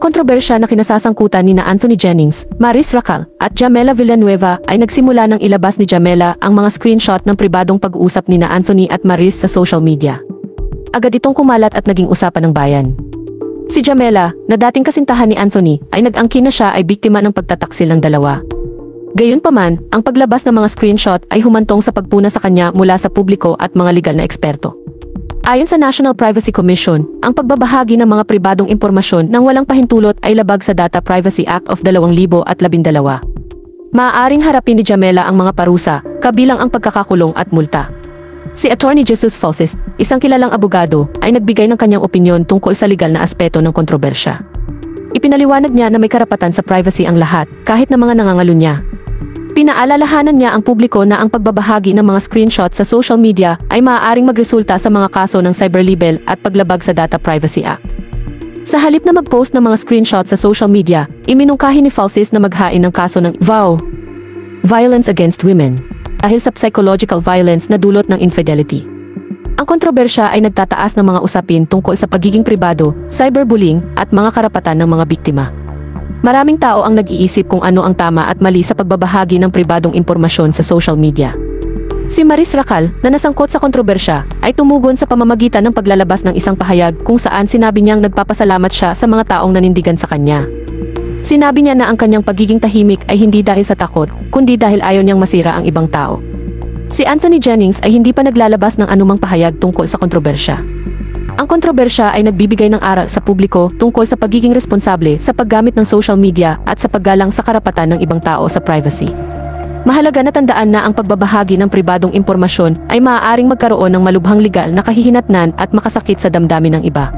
Ang kontrobersya na kinasasangkutan ni Anthony Jennings, Maris Racal, at Jamela Villanueva ay nagsimula nang ilabas ni Jamela ang mga screenshot ng pribadong pag-uusap ni Anthony at Maris sa social media. Agad itong kumalat at naging usapan ng bayan. Si Jamela, na dating kasintahan ni Anthony, ay nag-angkin na siya ay biktima ng pagtataksil ng dalawa. Gayunpaman, ang paglabas ng mga screenshot ay humantong sa pagpuna sa kanya mula sa publiko at mga legal na eksperto. Ayon sa National Privacy Commission, ang pagbabahagi ng mga pribadong impormasyon nang walang pahintulot ay labag sa Data Privacy Act of 2012. Maaaring harapin ni Jamela ang mga parusa, kabilang ang pagkakakulong at multa. Si Attorney Jesus Falsis, isang kilalang abogado, ay nagbigay ng kanyang opinyon tungkol sa legal na aspeto ng kontrobersya. Ipinaliwanag niya na may karapatan sa privacy ang lahat, kahit na mga nangangalo niya. Pinaalalahanan niya ang publiko na ang pagbabahagi ng mga screenshot sa social media ay maaaring magresulta sa mga kaso ng cyberlibel at paglabag sa Data Privacy Act. Sa halip na mag-post ng mga screenshot sa social media, iminungkahi ni Falsis na maghain ng kaso ng violence against women dahil sa psychological violence na dulot ng infidelity. Ang kontrobersya ay nagtataas ng mga usapin tungkol sa pagiging pribado, cyberbullying at mga karapatan ng mga biktima. Maraming tao ang nag-iisip kung ano ang tama at mali sa pagbabahagi ng pribadong impormasyon sa social media. Si Maris Racal, na nasangkot sa kontrobersya, ay tumugon sa pamamagitan ng paglalabas ng isang pahayag kung saan sinabi niyang nagpapasalamat siya sa mga taong nanindigan sa kanya. Sinabi niya na ang kanyang pagiging tahimik ay hindi dahil sa takot, kundi dahil ayaw niyang masira ang ibang tao. Si Anthony Jennings ay hindi pa naglalabas ng anumang pahayag tungkol sa kontrobersya. Ang kontrobersya ay nagbibigay ng aral sa publiko tungkol sa pagiging responsable sa paggamit ng social media at sa paggalang sa karapatan ng ibang tao sa privacy. Mahalaga na tandaan na ang pagbabahagi ng pribadong impormasyon ay maaaring magkaroon ng malubhang legal na kahihinatnan at makasakit sa damdamin ng iba.